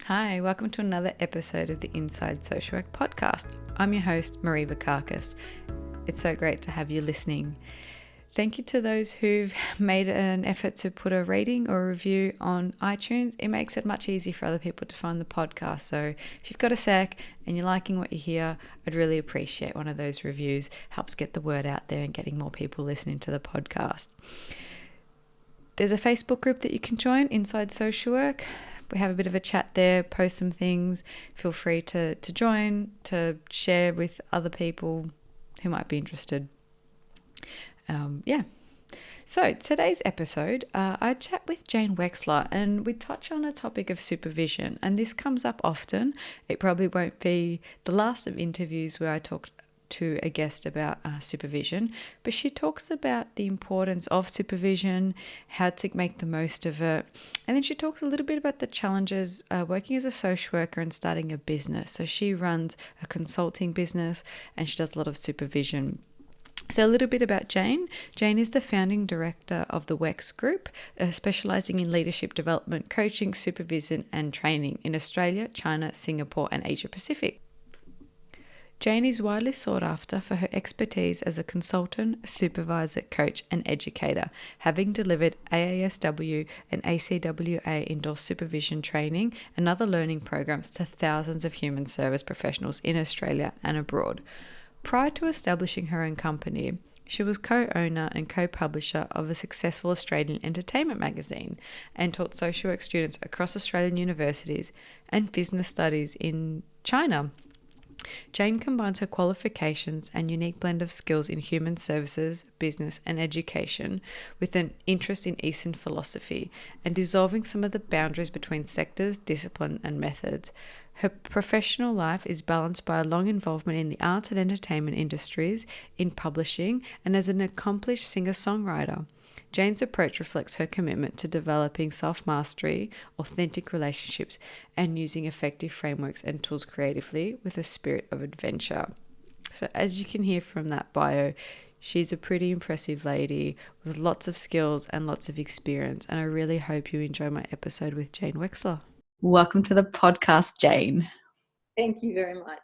Hi, welcome to another episode of the Inside Social Work podcast. I'm your host, Marie Vakakis. It's so great to have you listening. Thank you to those who've made an effort to put a rating or a review on iTunes. It makes it much easier for other people to find the podcast. So if you've got a sec and you're liking what you hear, I'd really appreciate one of those reviews. Helps get the word out there and getting more people listening to the podcast. There's a Facebook group that you can join, Inside Social Work. We have a bit of a chat there, post some things. Feel free to join, to share with other people who might be interested. So today's episode, I chat with Jane Wexler and we touch on a topic of supervision. And this comes up often. It probably won't be the last of interviews where I talk to a guest about supervision, but she talks about the importance of supervision, how to make the most of it, and then she talks a little bit about the challenges working as a social worker and starting a business. So she runs a consulting business and she does a lot of supervision. So a little bit about Jane. Jane is the founding director of the WEX Group, specialising in leadership development, coaching, supervision and training in Australia, China, Singapore and Asia Pacific. Jane is widely sought after for her expertise as a consultant, supervisor, coach and educator, having delivered AASW and ACWA endorsed supervision training and other learning programs to thousands of human service professionals in Australia and abroad. Prior to establishing her own company, she was co-owner and co-publisher of a successful Australian entertainment magazine and taught social work students across Australian universities and business studies in China. Jane combines her qualifications and unique blend of skills in human services, business and education with an interest in Eastern philosophy and dissolving some of the boundaries between sectors, discipline and methods. Her professional life is balanced by a long involvement in the arts and entertainment industries, in publishing and as an accomplished singer-songwriter. Jane's approach reflects her commitment to developing self-mastery, authentic relationships, and using effective frameworks and tools creatively with a spirit of adventure. So as you can hear from that bio, she's a pretty impressive lady with lots of skills and lots of experience, and I really hope you enjoy my episode with Jane Wexler. Welcome to the podcast, Jane. Thank you very much.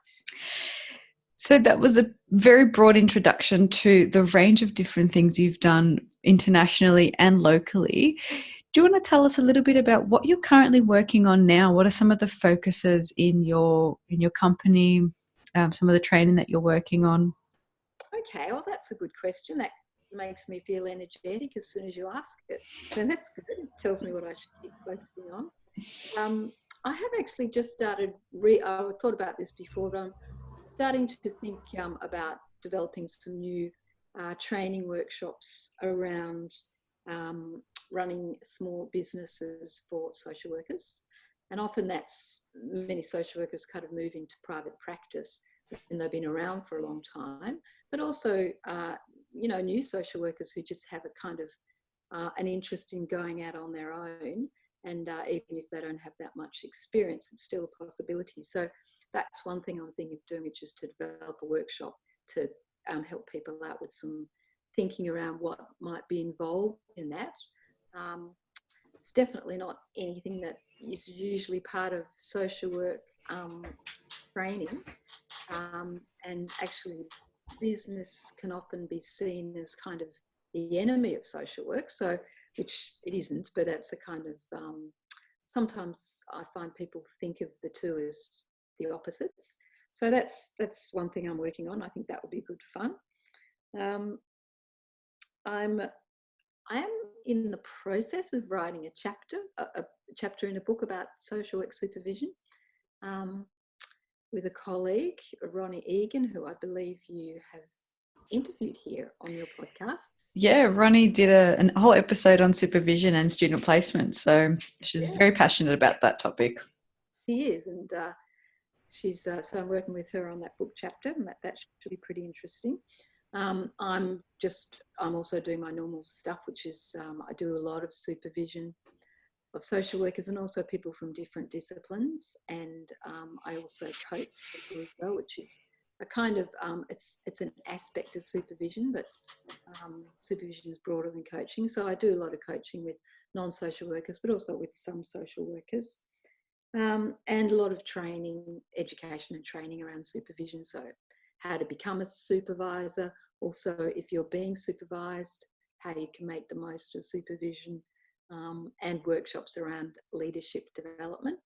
So that was a very broad introduction to the range of different things you've done internationally and locally. Do you want to tell us a little bit about what you're currently working on now? What are some of the focuses in your company, some of the training that you're working on? Okay, well, that's a good question. That makes me feel energetic as soon as you ask it. So that's good. It tells me what I should keep focusing on. I have actually just started, I thought about this before, but I'm starting to think about developing some new training workshops around running small businesses for social workers. And often many social workers kind of move into private practice and they've been around for a long time, but also, new social workers who just have a kind of an interest in going out on their own. And even if they don't have that much experience, it's still a possibility. So that's one thing I'm thinking of doing, which is to develop a workshop to help people out with some thinking around what might be involved in that. It's definitely not anything that is usually part of social work training. And actually, business can often be seen as kind of the enemy of social work. So which it isn't, but that's a kind of, sometimes I find people think of the two as the opposites. So that's one thing I'm working on. I think that would be good fun. I am in the process of writing a chapter in a book about social work supervision with a colleague, Ronnie Egan, who I believe you have interviewed here on your podcasts. Yeah, Ronnie did a whole episode on supervision and student placement. So she's very passionate about that topic. She is, and she's so I'm working with her on that book chapter, and that should be pretty interesting. I'm also doing my normal stuff, which is I do a lot of supervision of social workers and also people from different disciplines, and I also coach people as well, which is a kind of it's an aspect of supervision, but supervision is broader than coaching. So I do a lot of coaching with non-social workers, but also with some social workers. and a lot of training, education and training around supervision. So how to become a supervisor, also if you're being supervised, how you can make the most of supervision, and workshops around leadership development.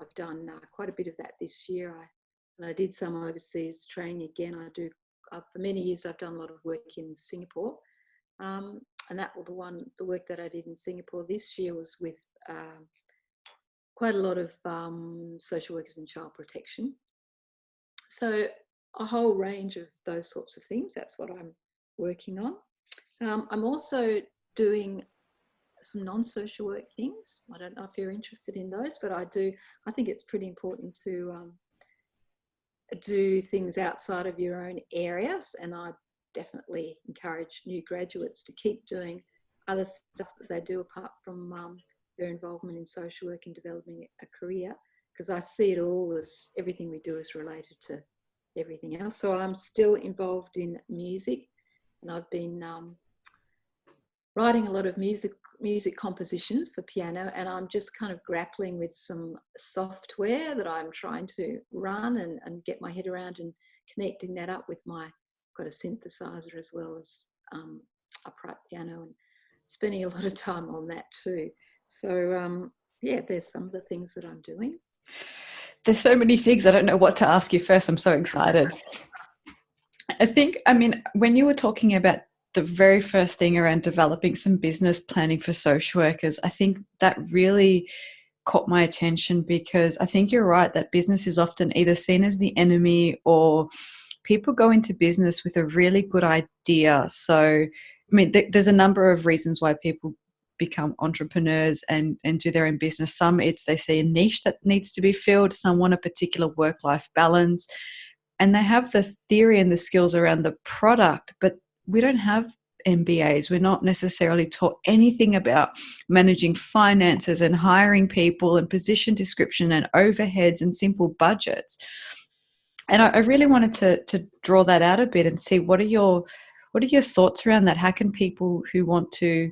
I've done quite a bit of that this year. I did some overseas training again. For many years I've done a lot of work in Singapore, and that was the work that I did in Singapore this year was with quite a lot of social workers and child protection. So a whole range of those sorts of things. That's what I'm working on. I'm also doing some non-social work things. I don't know if you're interested in those, but I think it's pretty important to do things outside of your own areas. And I definitely encourage new graduates to keep doing other stuff that they do apart from their involvement in social work and developing a career, because I see it all as everything we do is related to everything else. So I'm still involved in music, and I've been writing a lot of music compositions for piano, and I'm just kind of grappling with some software that I'm trying to run and get my head around, and connecting that up with I've got a synthesizer as well as upright piano, and spending a lot of time on that too. So yeah, there's some of the things that I'm doing. There's so many things. I don't know what to ask you first. I'm so excited. When you were talking about the very first thing around developing some business planning for social workers, I think that really caught my attention, because I think you're right that business is often either seen as the enemy, or people go into business with a really good idea. So, there's a number of reasons why people become entrepreneurs and do their own business. Some they see a niche that needs to be filled. Some want a particular work-life balance, and they have the theory and the skills around the product, but we don't have MBAs. We're not necessarily taught anything about managing finances and hiring people and position description and overheads and simple budgets. And I really wanted to draw that out a bit and see what are your thoughts around that? How can people who want to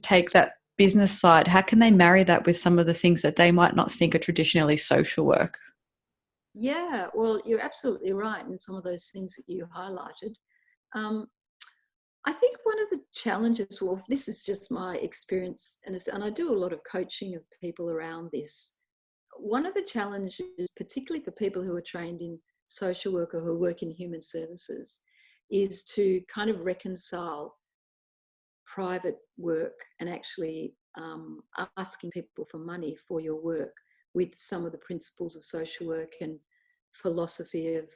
take that business side, how can they marry that with some of the things that they might not think are traditionally social work? Yeah, well, you're absolutely right in some of those things that you highlighted. I think one of the challenges, well, this is just my experience, and I do a lot of coaching of people around this. One of the challenges, particularly for people who are trained in social work or who work in human services, is to kind of reconcile private work and actually asking people for money for your work with some of the principles of social work and philosophy of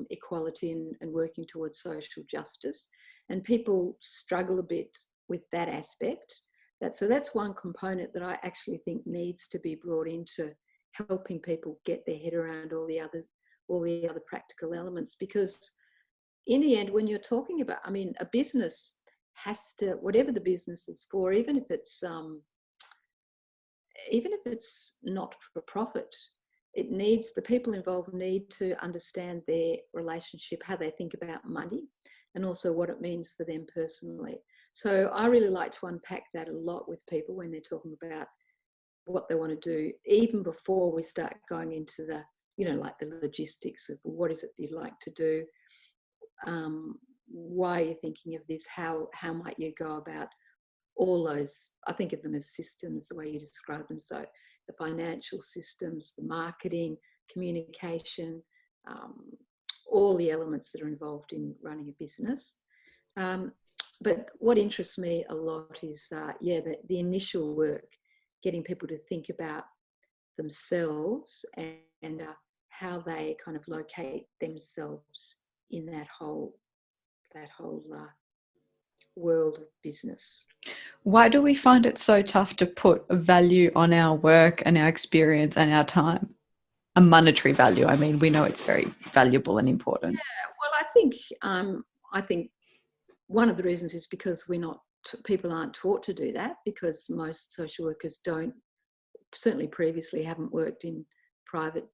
equality and working towards social justice. And people struggle a bit with that aspect. So that's one component that I actually think needs to be brought into helping people get their head around all the other practical elements. Because in the end, when you're talking about, a business has to, whatever the business is for, even if it's not for profit, the people involved need to understand their relationship, how they think about money, and also what it means for them personally. So I really like to unpack that a lot with people when they're talking about what they want to do, even before we start going into the, like the logistics of what is it you'd like to do, why are you thinking of this, how might you go about all those. I think of them as systems, the way you describe them. So the financial systems, the marketing, communication, all the elements that are involved in running a business. But what interests me a lot is, the initial work, getting people to think about themselves and how they kind of locate themselves in that whole world of business. Why do we find it so tough to put a value on our work and our experience and our time? A monetary value. We know it's very valuable and important. Yeah, well, I think one of the reasons is because people aren't taught to do that, because most social workers certainly previously haven't worked in private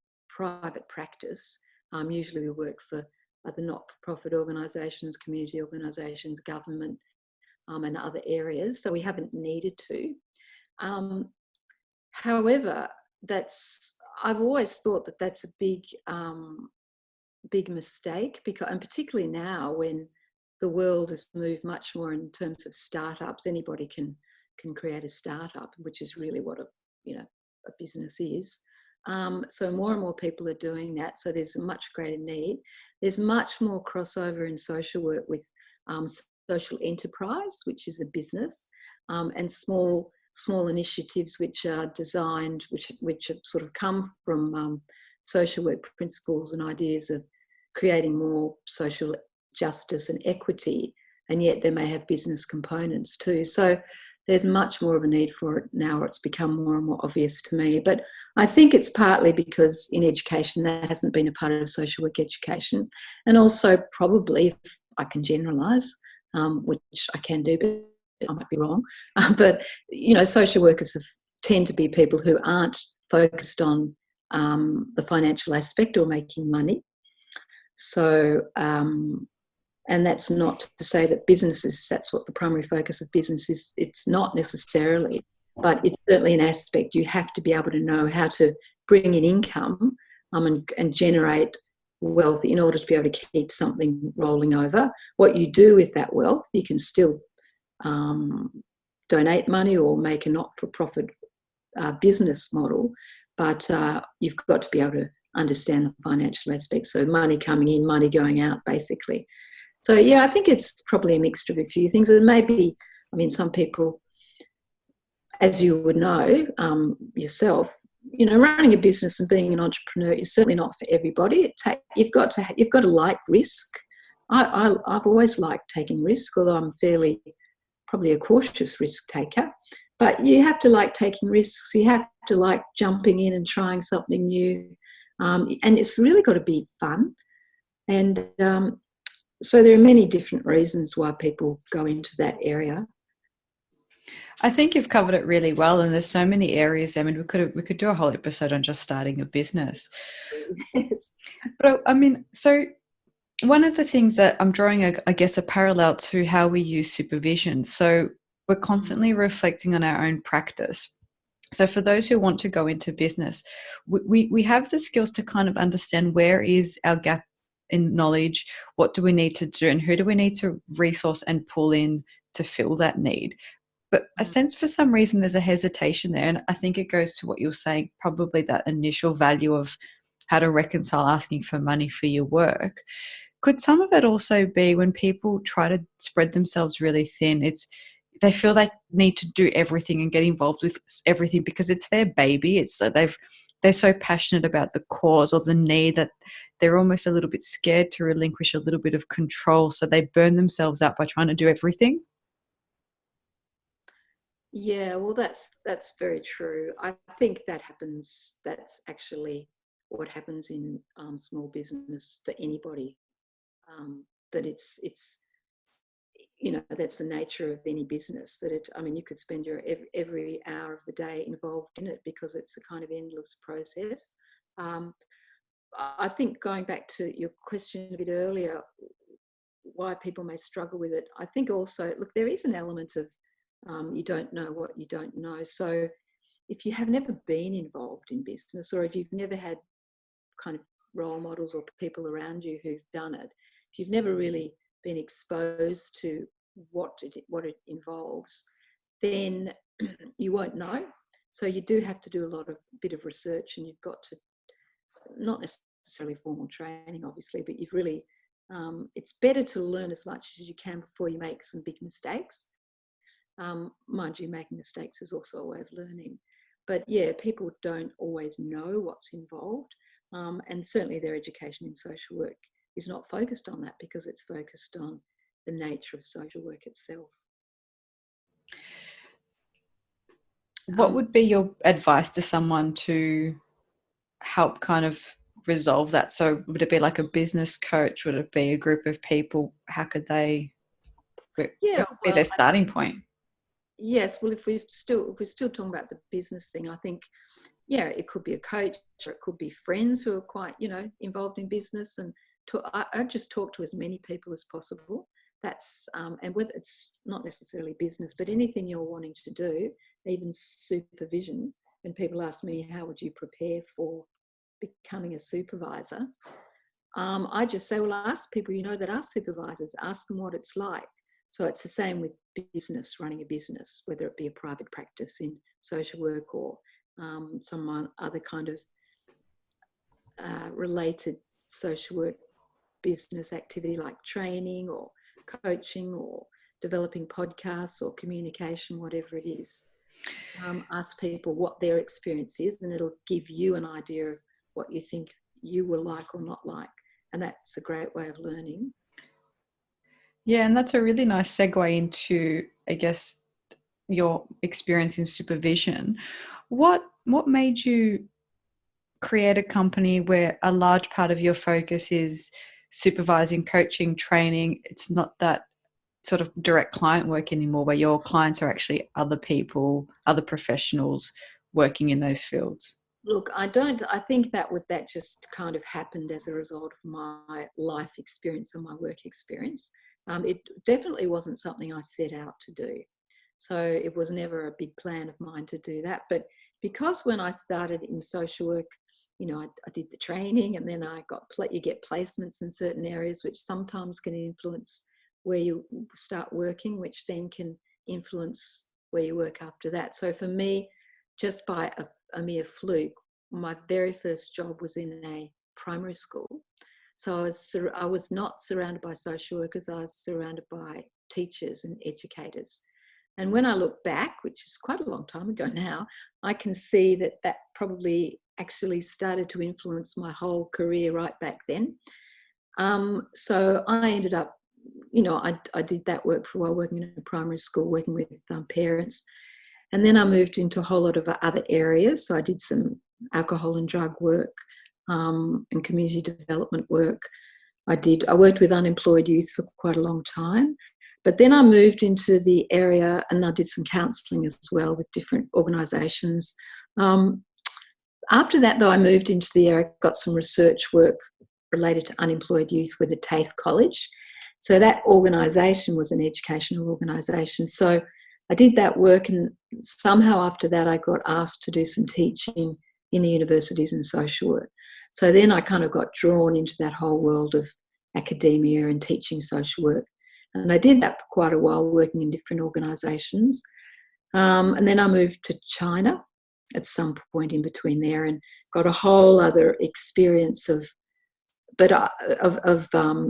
practice. Usually we work for either not-for-profit organisations, community organisations, government, and other areas. So we haven't needed to. However, I've always thought that that's a big mistake, because, and particularly now when the world has moved much more in terms of startups. Anybody can create a startup, which is really what a business is. So more and more people are doing that. So there's a much greater need. There's much more crossover in social work with social enterprise, which is a business, and small initiatives which are designed, which have sort of come from social work principles and ideas of creating more social justice and equity, and yet they may have business components too. So there's much more of a need for it now, or it's become more and more obvious to me. But I think it's partly because in education that hasn't been a part of social work education, and also probably, if I can generalise, which I can do, but I might be wrong, but social workers tend to be people who aren't focused on the financial aspect or making money. So, and that's not to say that businesses, that's what the primary focus of business is. It's not necessarily, but it's certainly an aspect. You have to be able to know how to bring in income and generate wealth in order to be able to keep something rolling over. What you do with that wealth, you can still donate money or make a not-for-profit business model, but you've got to be able to understand the financial aspects. So money coming in, money going out, basically. So, yeah, I think it's probably a mixture of a few things. And maybe, some people, as you would know yourself, running a business and being an entrepreneur is certainly not for everybody. You've got to like risk. I've always liked taking risk, although I'm probably a cautious risk taker. But you have to like taking risks. You have to like jumping in and trying something new. And it's really got to be fun. And so there are many different reasons why people go into that area. I think you've covered it really well, and there's so many areas. We could do a whole episode on just starting a business. Yes. But so one of the things that I'm drawing, I guess, a parallel to how we use supervision. So we're constantly reflecting on our own practice. So for those who want to go into business, we have the skills to kind of understand where is our gap in knowledge, what do we need to do, and who do we need to resource and pull in to fill that need. But I sense for some reason there's a hesitation there, and I think it goes to what you're saying, probably that initial value of how to reconcile asking for money for your work. Could some of it also be when people try to spread themselves really thin, they feel they need to do everything and get involved with everything because it's their baby. It's that they're so passionate about the cause or the need that they're almost a little bit scared to relinquish a little bit of control. So they burn themselves out by trying to do everything. Yeah, well, that's very true. I think that happens. That's actually what happens in small business for anybody. That it's that's the nature of any business. That you could spend your every hour of the day involved in it because it's a kind of endless process. I think going back to your question a bit earlier, why people may struggle with it. I think also, look, there is an element of you don't know what you don't know. So if you have never been involved in business, or if you've never had kind of role models or people around you who've done it, if you've never really been exposed to what it involves, then you won't know. So you do have to do a bit of research, and you've got to, not necessarily formal training, obviously, but you've really, it's better to learn as much as you can before you make some big mistakes. Mind you, making mistakes is also a way of learning. But yeah, people don't always know what's involved. And certainly their education in social work is not focused on that because it's focused on the nature of social work itself. What would be your advice to someone to help kind of resolve that? So would it be like a business coach? Would it be a group of people? How could they be their starting point? Yes, well, if we're still talking about the business thing, I think, yeah, it could be a coach, or it could be friends who are quite, involved in business, and I just talk to as many people as possible. That's and whether it's not necessarily business, but anything you're wanting to do, even supervision, when people ask me, how would you prepare for becoming a supervisor? I just say, well, ask people you know that are supervisors, ask them what it's like. So it's the same with business, running a business, whether it be a private practice in social work or some other kind of related social work business activity like training or coaching or developing podcasts or communication, whatever it is. Ask people what their experience is, and it'll give you an idea of what you think you will like or not like. And that's a great way of learning. Yeah, and that's a really nice segue into, I guess, your experience in supervision. What made you create a company where a large part of your focus is supervising, coaching, training? It's not that sort of direct client work anymore, where your clients are actually other people, other professionals working in those fields. Look, I think that just kind of happened as a result of my life experience and my work experience. It definitely wasn't something I set out to do. So it was never a big plan of mine to do that. But because when I started in social work, I did the training, and then you get placements in certain areas, which sometimes can influence where you start working, which then can influence where you work after that. So for me, just by a mere fluke, my very first job was in a primary school. So I was not surrounded by social workers, I was surrounded by teachers and educators. And when I look back, which is quite a long time ago now, I can see that probably actually started to influence my whole career right back then. So I ended up, I did that work for a while, working in a primary school, working with parents. And then I moved into a whole lot of other areas. So I did some alcohol and drug work and community development work. I worked with unemployed youth for quite a long time. But then I moved into the area, and I did some counselling as well with different organisations. After that, though, I moved into the area, got some research work related to unemployed youth with the TAFE College. So that organisation was an educational organisation. So I did that work, and somehow after that I got asked to do some teaching in the universities in social work. So then I kind of got drawn into that whole world of academia and teaching social work. And I did that for quite a while, working in different organisations. And then I moved to China at some point in between there, and got a whole other experience of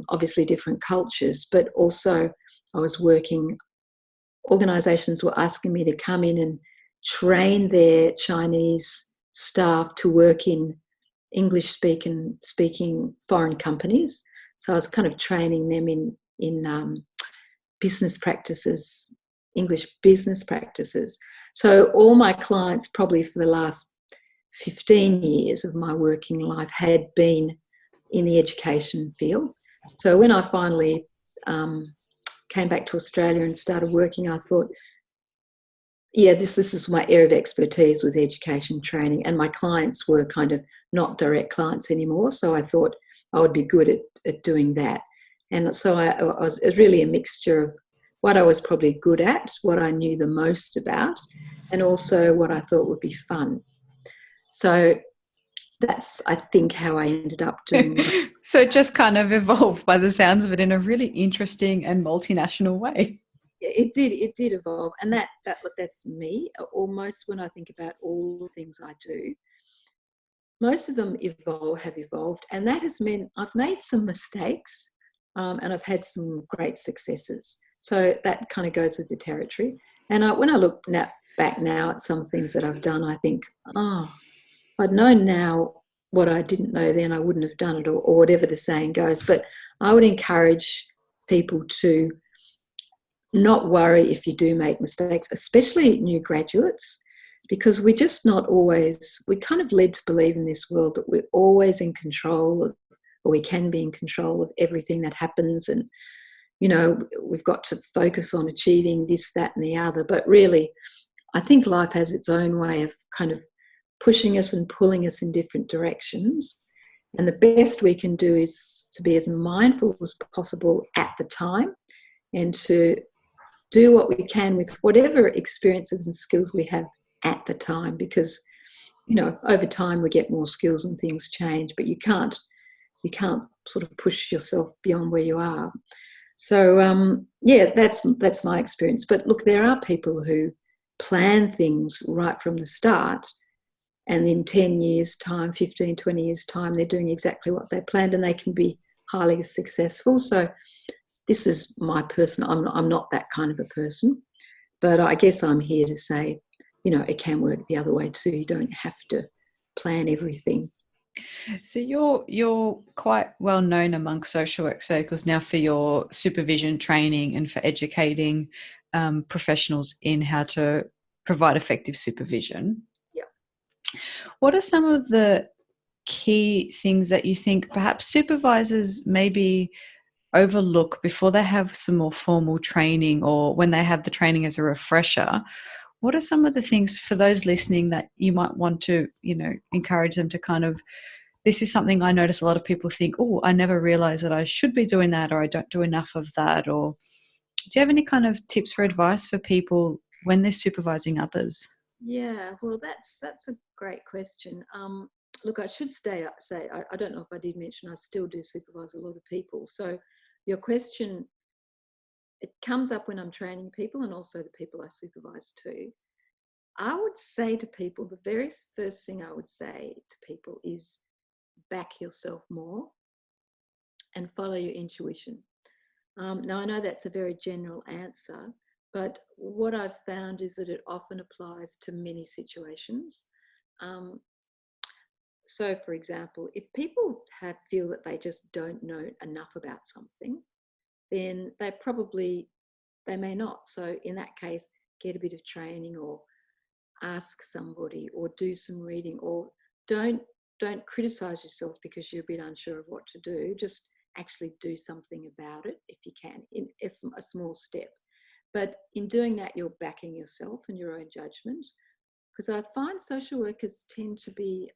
obviously different cultures, but also I was working, organisations were asking me to come in and train their Chinese staff to work in English speaking foreign companies. So I was kind of training them in business practices, English business practices. So all my clients, probably for the last 15 years of my working life, had been in the education field. So when I finally came back to Australia and started working, I thought, yeah, this is my area of expertise, was education training, and my clients were kind of not direct clients anymore. So I thought I would be good at doing that. And so it was really a mixture of what I was probably good at, what I knew the most about, and also what I thought would be fun. So that's, I think, how I ended up doing it. So it just kind of evolved by the sounds of it in a really interesting and multinational way. It did evolve. And that's me. Almost, when I think about all the things I do, most of them have evolved. And that has meant I've made some mistakes and I've had some great successes. So that kind of goes with the territory. And when I look back now at some things that I've done, I think, oh, I'd known now what I didn't know then, I wouldn't have done it, or whatever the saying goes. But I would encourage people to not worry if you do make mistakes, especially new graduates, because we're just not always, we're kind of led to believe in this world that we're always in control of, or we can be in control of everything that happens. And, we've got to focus on achieving this, that, and the other. But really, I think life has its own way of kind of pushing us and pulling us in different directions. And the best we can do is to be as mindful as possible at the time, and to do what we can with whatever experiences and skills we have at the time, because over time we get more skills and things change, but you can't sort of push yourself beyond where you are. So yeah, that's my experience. But look, there are people who plan things right from the start, and in 10 years time, 15, 20 years time, they're doing exactly what they planned, and they can be highly successful. So this is my personal, I'm not that kind of a person, but I guess I'm here to say, it can work the other way too. You don't have to plan everything. So you're quite well known among social work circles now for your supervision training and for educating professionals in how to provide effective supervision. Yeah. What are some of the key things that you think perhaps supervisors maybe overlook before they have some more formal training, or when they have the training as a refresher? What are some of the things for those listening that you might want to, encourage them to kind of, this is something I notice a lot of people think, oh, I never realized that I should be doing that, or I don't do enough of that? Or do you have any kind of tips for advice for people when they're supervising others? Yeah, well, that's a great question. Look, I should say, I don't know if I did mention, I still do supervise a lot of people. So your question, it comes up when I'm training people and also the people I supervise too. I would say to people, the very first thing I would say to people is back yourself more and follow your intuition. Now, I know that's a very general answer, but what I've found is that it often applies to many situations. So, for example, if people feel that they just don't know enough about something, then they may not. So in that case, get a bit of training, or ask somebody, or do some reading, or don't criticize yourself because you're a bit unsure of what to do. Just actually do something about it if you can, in a small step. But in doing that, you're backing yourself and your own judgment. Because I find social workers tend to be,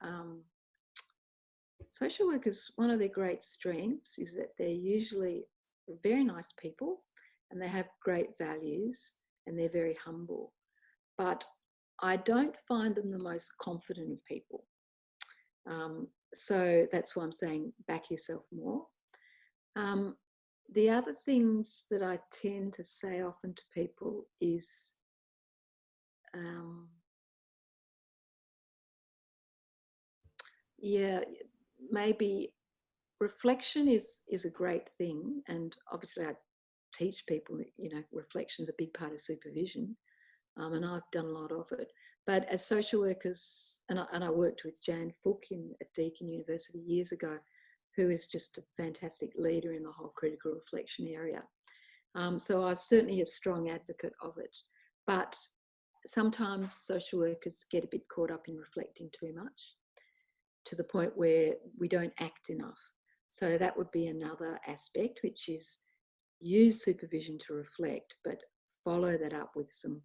one of their great strengths is that they're usually very nice people, and they have great values, and they're very humble. But I don't find them the most confident of people. So that's why I'm saying back yourself more. The other things that I tend to say often to people is maybe reflection is a great thing. And obviously I teach people, reflection's a big part of supervision. And I've done a lot of it. But as social workers, and I worked with Jane Wexler at Deakin University years ago, who is just a fantastic leader in the whole critical reflection area. So I've certainly a strong advocate of it. But sometimes social workers get a bit caught up in reflecting too much, to the point where we don't act enough. So that would be another aspect, which is use supervision to reflect, but follow that up with some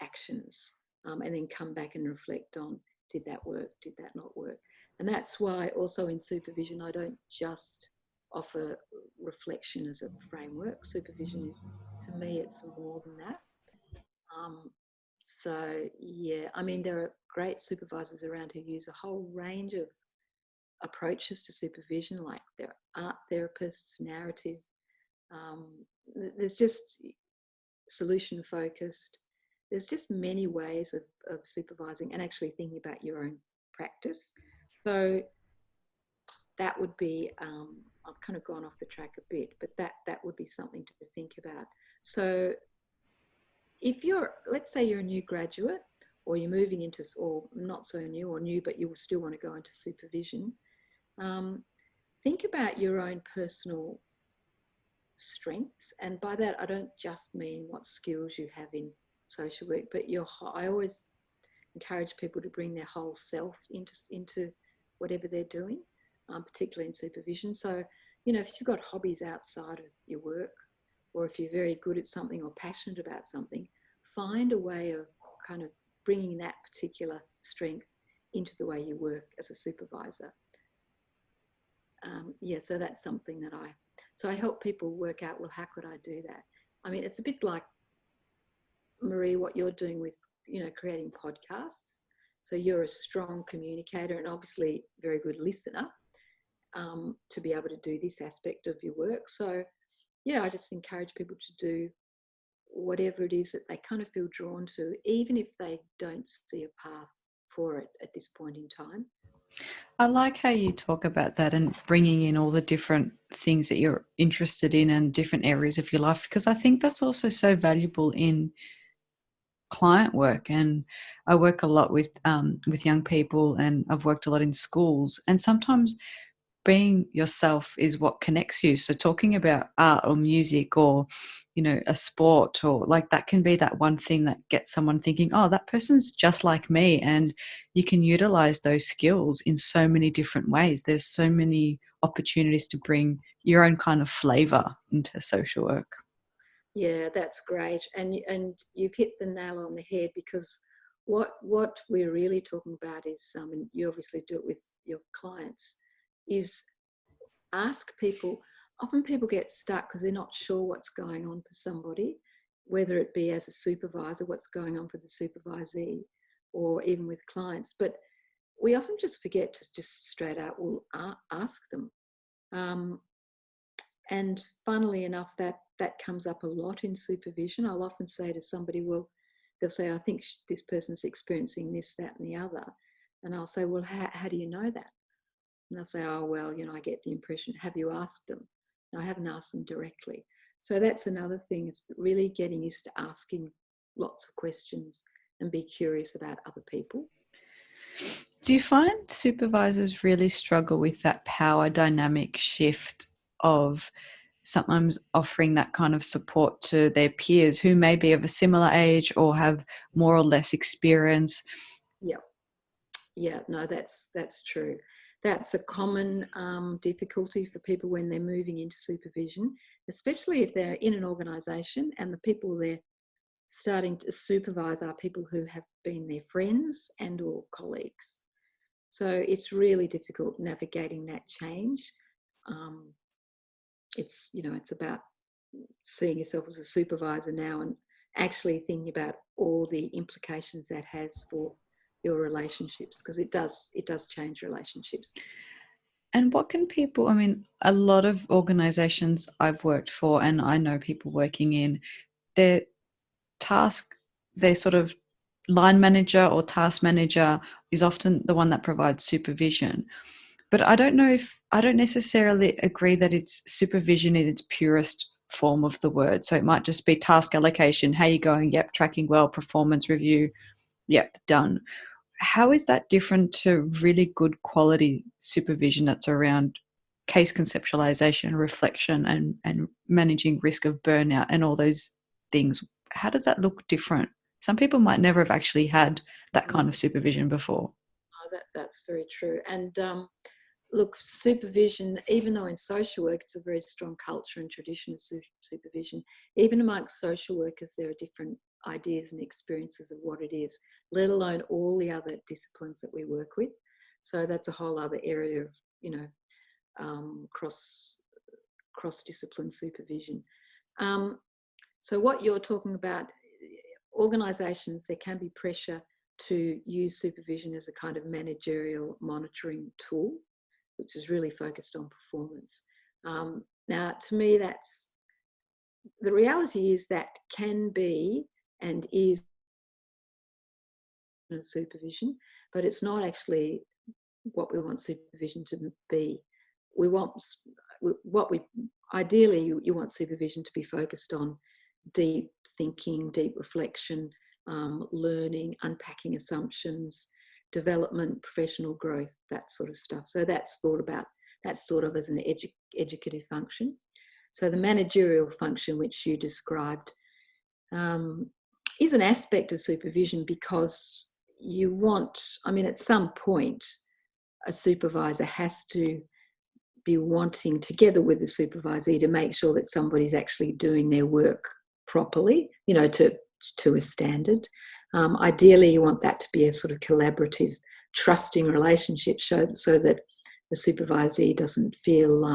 actions, and then come back and reflect on, did that work, did that not work? And that's why also in supervision I don't just offer reflection as a framework. Supervision is, to me, it's more than that. So yeah, I mean, there are great supervisors around who use a whole range of approaches to supervision, like there are art therapists, narrative, there's just solution focused. There's just many ways of supervising and actually thinking about your own practice. So that would be, I've kind of gone off the track a bit, but that would be something to think about. So if let's say you're a new graduate, or you're moving into, or not so new, or new, but you will still want to go into supervision, think about your own personal strengths. And by that, I don't just mean what skills you have in social work, but I always encourage people to bring their whole self into whatever they're doing, particularly in supervision. So, if you've got hobbies outside of your work, or if you're very good at something or passionate about something, find a way of kind of bringing that particular strength into the way you work as a supervisor. So that's something that I help people work out, well, how could I do that? I mean, it's a bit like, Marie, what you're doing with, creating podcasts. So you're a strong communicator and obviously very good listener to be able to do this aspect of your work. So, yeah, I just encourage people to do whatever it is that they kind of feel drawn to, even if they don't see a path for it at this point in time. I like how you talk about that and bringing in all the different things that you're interested in and different areas of your life, because I think that's also so valuable in client work. And I work a lot with young people, and I've worked a lot in schools, and sometimes being yourself is what connects you. So talking about art or music or, a sport, or like that can be that one thing that gets someone thinking, oh, that person's just like me. And you can utilize those skills in so many different ways. There's so many opportunities to bring your own kind of flavor into social work. Yeah, that's great. And you've hit the nail on the head, because what we're really talking about is, and you obviously do it with your clients, is ask people. Often people get stuck because they're not sure what's going on for somebody, whether it be as a supervisor, what's going on for the supervisee, or even with clients. But we often just forget to just straight out ask them. And funnily enough, that comes up a lot in supervision. I'll often say to somebody, well, they'll say, I think this person's experiencing this, that, and the other. And I'll say, well, how do you know that? And they'll say, oh, well, I get the impression. Have you asked them? No, I haven't asked them directly. So that's another thing, is really getting used to asking lots of questions and be curious about other people. Do you find supervisors really struggle with that power dynamic shift of sometimes offering that kind of support to their peers who may be of a similar age or have more or less experience? Yeah, no, that's true. That's a common difficulty for people when they're moving into supervision, especially if they're in an organisation and the people they're starting to supervise are people who have been their friends and or colleagues. So it's really difficult navigating that change. It's about seeing yourself as a supervisor now and actually thinking about all the implications that has for your relationships, because it does change relationships. And what can people, a lot of organizations I've worked for, and I know people working in, their their sort of line manager or task manager is often the one that provides supervision. But I don't necessarily agree that it's supervision in its purest form of the word. So it might just be task allocation. How you going? Yep, tracking well. Performance review. Yep, done. How is that different to really good quality supervision that's around case conceptualization, reflection, and managing risk of burnout and all those things? How does that look different? Some people might never have actually had that kind of supervision before. Oh, that's very true. And look, supervision, even though in social work it's a very strong culture and tradition of supervision, even amongst social workers there are different ideas and experiences of what it is, let alone all the other disciplines that we work with. So that's a whole other area of cross-discipline supervision. So what you're talking about, organisations, there can be pressure to use supervision as a kind of managerial monitoring tool, which is really focused on performance. Now, to me, that's the reality is that can be and is supervision, but it's not actually what we want supervision to be. Ideally, you want supervision to be focused on deep thinking, deep reflection, learning, unpacking assumptions, development, professional growth, that sort of stuff. So that's thought of as an educative function. So the managerial function, which you described, is an aspect of supervision, because at some point, a supervisor has to be wanting, together with the supervisee, to make sure that somebody's actually doing their work properly, to a standard. Ideally, you want that to be a sort of collaborative, trusting relationship, so that the supervisee doesn't feel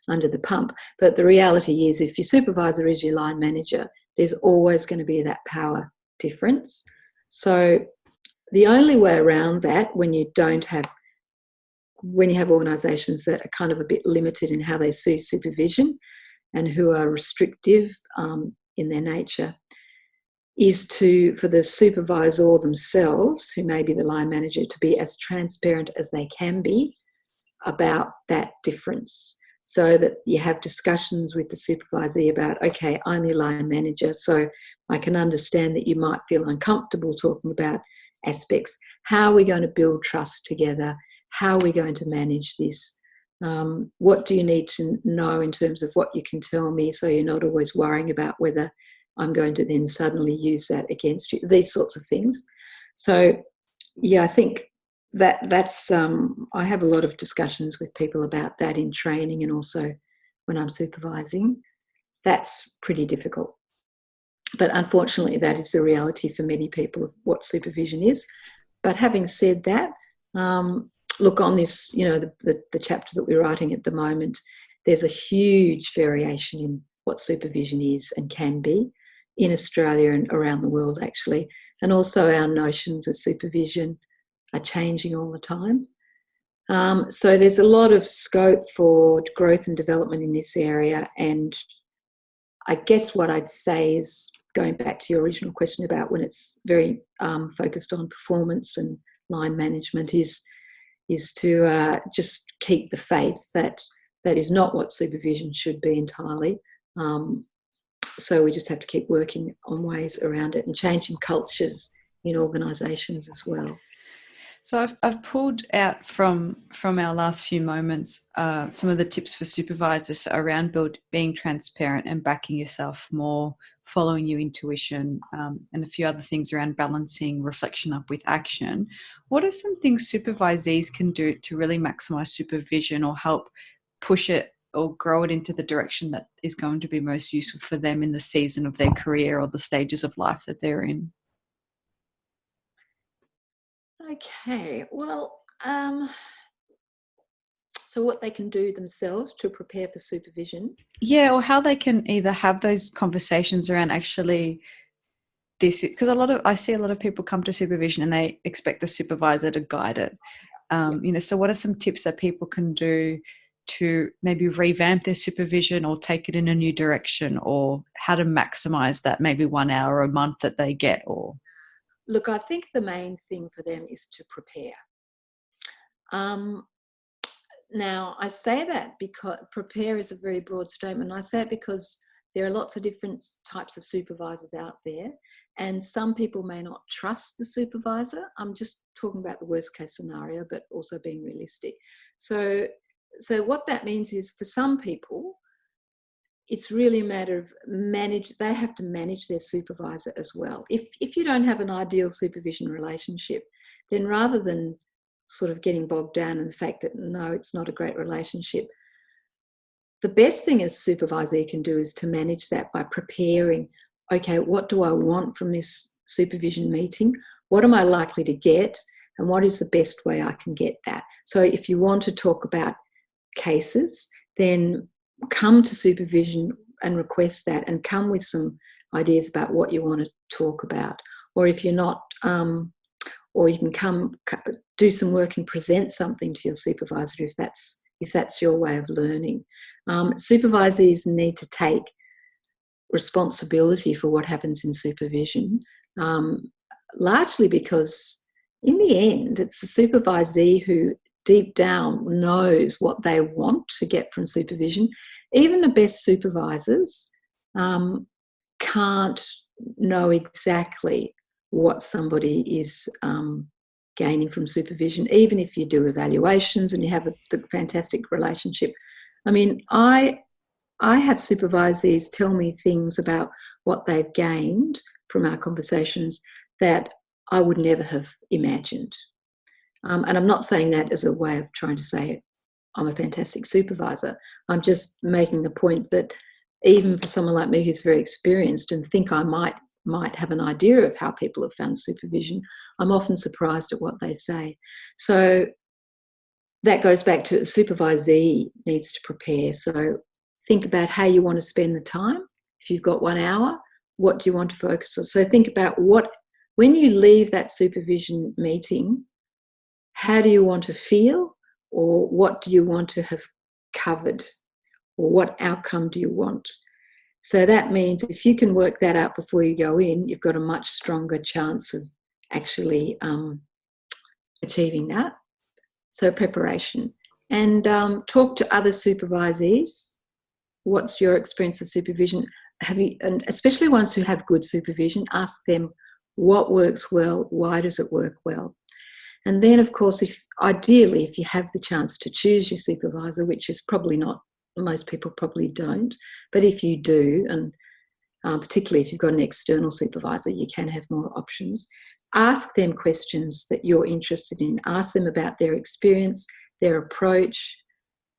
under the pump. But the reality is, if your supervisor is your line manager, there's always going to be that power difference. So the only way around that, when you have organisations that are kind of a bit limited in how they see supervision and who are restrictive in their nature, is for the supervisor themselves, who may be the line manager, to be as transparent as they can be about that difference, so that you have discussions with the supervisee about, okay, I'm your line manager, so I can understand that you might feel uncomfortable talking about aspects. How are we going to build trust together? How are we going to manage this? What do you need to know in terms of what you can tell me, so you're not always worrying about whether I'm going to then suddenly use that against you, these sorts of things. So, yeah, I think that's I have a lot of discussions with people about that in training, and also when I'm supervising. That's pretty difficult. But unfortunately, that is the reality for many people of what supervision is. But having said that, look, on this, the chapter that we're writing at the moment, there's a huge variation in what supervision is and can be in Australia and around the world, actually. And also our notions of supervision are changing all the time. So there's a lot of scope for growth and development in this area. And I guess what I'd say is, going back to your original question about when it's very focused on performance and line management, is to just keep the faith that that is not what supervision should be entirely. So we just have to keep working on ways around it and changing cultures in organisations as well. So I've pulled out from our last few moments some of the tips for supervisors around being transparent and backing yourself more, following your intuition, and a few other things around balancing reflection up with action. What are some things supervisees can do to really maximise supervision or help push it or grow it into the direction that is going to be most useful for them in the season of their career or the stages of life that they're in? Okay, well, so what they can do themselves to prepare for supervision. Yeah, or how they can either have those conversations around actually this, because I see a lot of people come to supervision and they expect the supervisor to guide it. So what are some tips that people can do to maybe revamp their supervision or take it in a new direction, or how to maximize that maybe 1 hour a month that they get? Or look, I think the main thing for them is to prepare. Now, I say that because prepare is a very broad statement. I say it because there are lots of different types of supervisors out there, and some people may not trust the supervisor. I'm just talking about the worst case scenario, but also being realistic. So what that means is, for some people, it's really a matter of they have to manage their supervisor as well. If you don't have an ideal supervision relationship, then rather than sort of getting bogged down in the fact that, no, it's not a great relationship, the best thing a supervisee can do is to manage that by preparing, okay, what do I want from this supervision meeting? What am I likely to get? And what is the best way I can get that? So if you want to talk about cases, then come to supervision and request that, and come with some ideas about what you want to talk about. Or if you're not, or you can come do some work and present something to your supervisor if that's your way of learning. Supervisees need to take responsibility for what happens in supervision, largely because in the end it's the supervisee who deep down knows what they want to get from supervision. Even the best supervisors can't know exactly what somebody is gaining from supervision, even if you do evaluations and you have the fantastic relationship. I mean, I have supervisees tell me things about what they've gained from our conversations that I would never have imagined. And I'm not saying that as a way of trying to say I'm a fantastic supervisor. I'm just making the point that even for someone like me who's very experienced and think I might have an idea of how people have found supervision, I'm often surprised at what they say. So that goes back to the supervisee needs to prepare. So think about how you want to spend the time. If you've got 1 hour, what do you want to focus on? So think about what when you leave that supervision meeting, how do you want to feel, or what do you want to have covered, or what outcome do you want? So that means if you can work that out before you go in, you've got a much stronger chance of actually achieving that. So preparation. And talk to other supervisees. What's your experience of supervision? And especially ones who have good supervision, ask them what works well, why does it work well? And then, of course, ideally, if you have the chance to choose your supervisor, which is probably not, most people probably don't, but if you do, and particularly if you've got an external supervisor, you can have more options. Ask them questions that you're interested in. Ask them about their experience, their approach,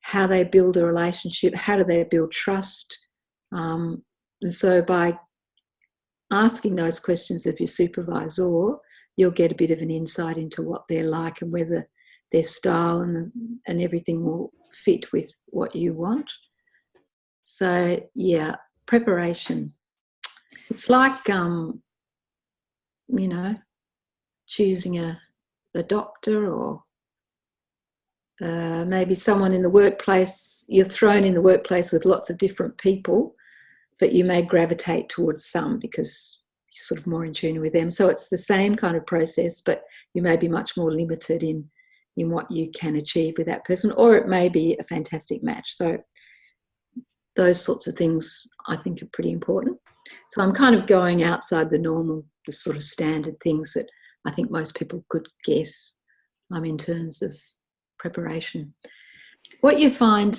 how they build a relationship, how do they build trust. And so by asking those questions of your supervisor, you'll get a bit of an insight into what they're like and whether their style and everything will fit with what you want. So, yeah, preparation. It's like, choosing a doctor, or maybe someone in the workplace. You're thrown in the workplace with lots of different people, but you may gravitate towards some because you're sort of more in tune with them. So it's the same kind of process, but you may be much more limited in what you can achieve with that person, or it may be a fantastic match. So those sorts of things I think are pretty important. So I'm kind of going outside the normal, the sort of standard things that I think most people could guess in terms of preparation. What you find,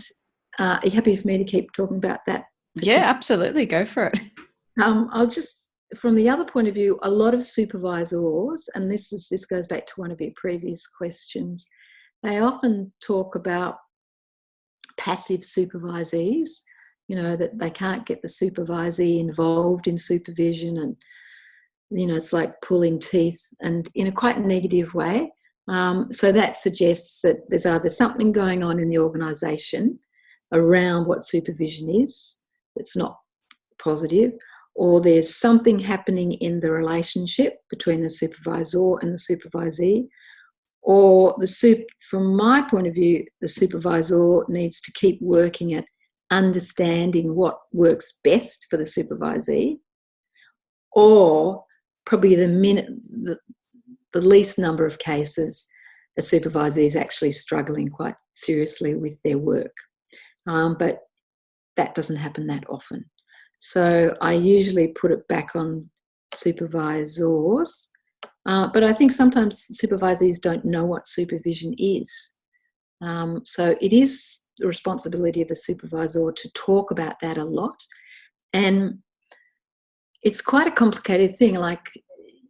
are you happy for me to keep talking about that? Yeah, absolutely. Go for it. I'll just, from the other point of view, a lot of supervisors, and this goes back to one of your previous questions, they often talk about passive supervisees, that they can't get the supervisee involved in supervision, and, it's like pulling teeth, and in a quite negative way. So that suggests that there's either something going on in the organisation around what supervision is that's not positive, or there's something happening in the relationship between the supervisor and the supervisee, or from my point of view, the supervisor needs to keep working at understanding what works best for the supervisee, or probably the least number of cases, a supervisee is actually struggling quite seriously with their work. But that doesn't happen that often. So I usually put it back on supervisors. But I think sometimes supervisees don't know what supervision is. So it is the responsibility of a supervisor to talk about that a lot. And it's quite a complicated thing. Like,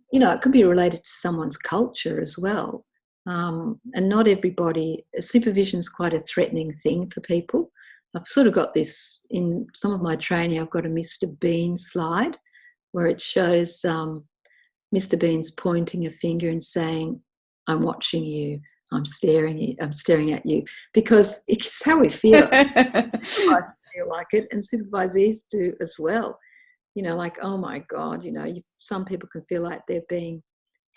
it could be related to someone's culture as well. And not everybody, supervision is quite a threatening thing for people. I've sort of got this in some of my training. I've got a Mr. Bean slide where it shows Mr. Bean's pointing a finger and saying, "I'm watching you, I'm staring at you," because it's how we feel. Supervisors feel like it, and supervisees do as well. Like, oh my God, some people can feel like they're being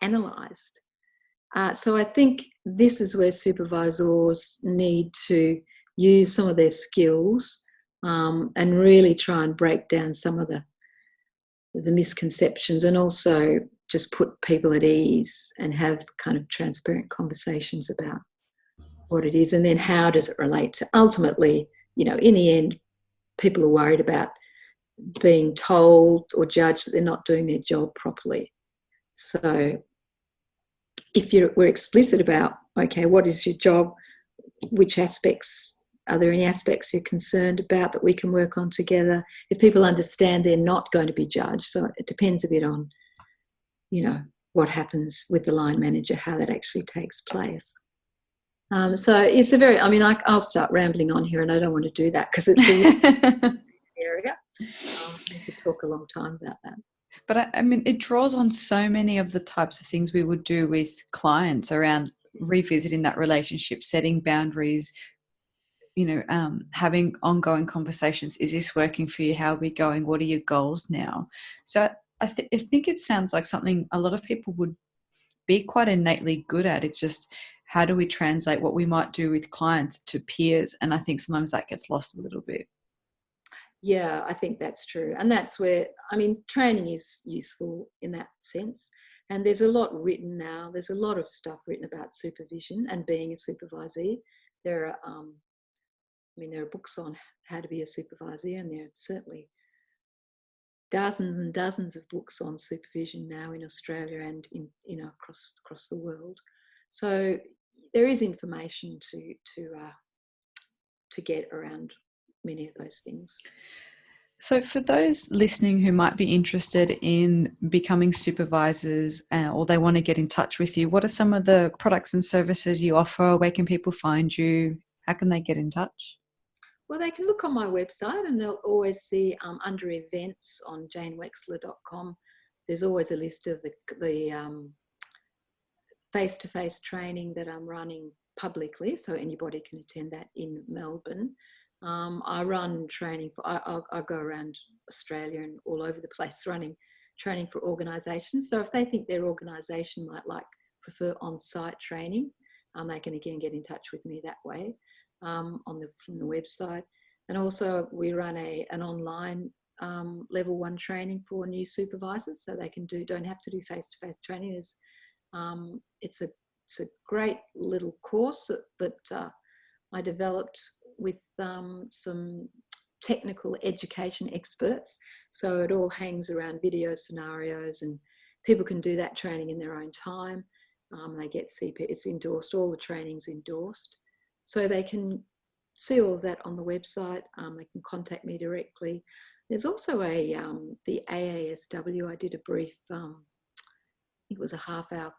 analysed. So I think this is where supervisors need to use some of their skills and really try and break down some of the misconceptions, and also just put people at ease and have kind of transparent conversations about what it is, and then how does it relate to ultimately, in the end, people are worried about being told or judged that they're not doing their job properly. So if we're explicit about, okay, what is your job, which aspects, are there any aspects you're concerned about that we can work on together? If people understand they're not going to be judged, so it depends a bit on, what happens with the line manager, how that actually takes place. So it's I'll start rambling on here, and I don't want to do that because it's a area. We could talk a long time about that. But it draws on so many of the types of things we would do with clients around revisiting that relationship, setting boundaries, having ongoing conversations. Is this working for you? How are we going? What are your goals now? So I think it sounds like something a lot of people would be quite innately good at. It's just how do we translate what we might do with clients to peers? And I think sometimes that gets lost a little bit. Yeah, I think that's true. And that's where, I mean, training is useful in that sense. And there's a lot written now. There's a lot of stuff written about supervision and being a supervisee. There are, there are books on how to be a supervisee, and there are certainly dozens and dozens of books on supervision now in Australia and across the world. So there is information to get around many of those things. So for those listening who might be interested in becoming supervisors or they want to get in touch with you, what are some of the products and services you offer? Where can people find you? How can they get in touch? Well, they can look on my website and they'll always see under events on janewexler.com, there's always a list of the face-to-face training that I'm running publicly, so anybody can attend that in Melbourne. I run training I go around Australia and all over the place running training for organisations. So if they think their organisation might prefer on-site training, they can again get in touch with me that way from the website. And also we run an online level 1 training for new supervisors, so they don't have to do face-to-face training. It's a great little course that I developed with some technical education experts. So it all hangs around video scenarios, and people can do that training in their own time. They get it's endorsed, all the training's endorsed. So they can see all of that on the website. They can contact me directly. There's also the AASW. I did a brief, I think it was a half-hour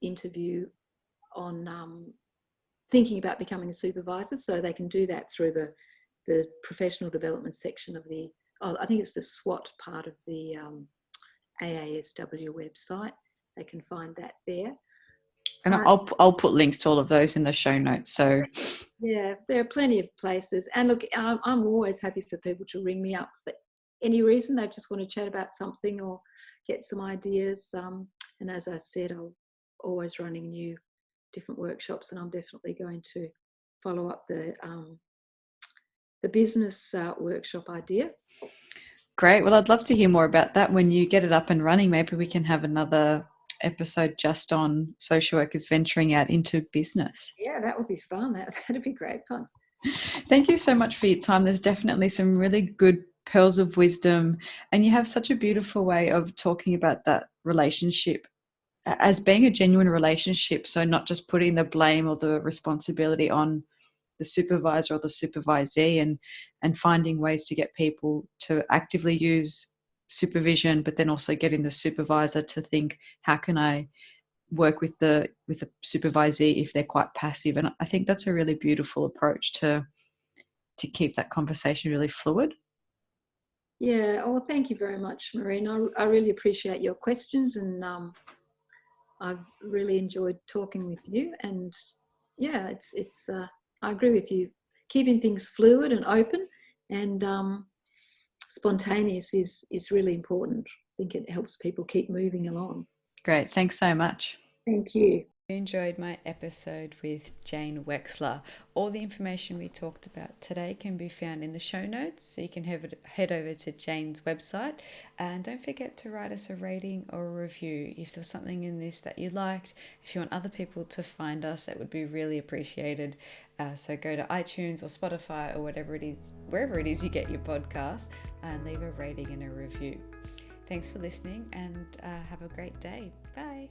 interview on thinking about becoming a supervisor. So they can do that through the professional development section of I think it's the SWAT part of the AASW website. They can find that there. And I'll put links to all of those in the show notes. So yeah, there are plenty of places. And look, I'm always happy for people to ring me up for any reason. They just want to chat about something or get some ideas. And as I said, I'm always running new different workshops, and I'm definitely going to follow up the business workshop idea. Great. Well, I'd love to hear more about that when you get it up and running. Maybe we can have another episode just on social workers venturing out into business. Yeah, that would be fun. That'd be great fun. Thank you so much for your time. There's definitely some really good pearls of wisdom, and you have such a beautiful way of talking about that relationship as being a genuine relationship. So not just putting the blame or the responsibility on the supervisor or the supervisee, and finding ways to get people to actively use supervision, but then also getting the supervisor to think, how can I work with the supervisee if they're quite passive? And I think that's a really beautiful approach to keep that conversation really fluid. Yeah. Oh, thank you very much, Maureen. I really appreciate your questions, and I've really enjoyed talking with you. And yeah, it's I agree with you. Keeping things fluid and open and spontaneous is really important. I think it helps people keep moving along. Great. Thanks so much. Thank you. You enjoyed my episode with Jane Wexler. All the information we talked about today can be found in the show notes, so you can head over to Jane's website. And don't forget to write us a rating or a review if there was something in this that you liked. If you want other people to find us, that would be really appreciated. So go to iTunes or Spotify or whatever it is, wherever it is you get your podcast, and leave a rating and a review. Thanks for listening, and have a great day. Bye.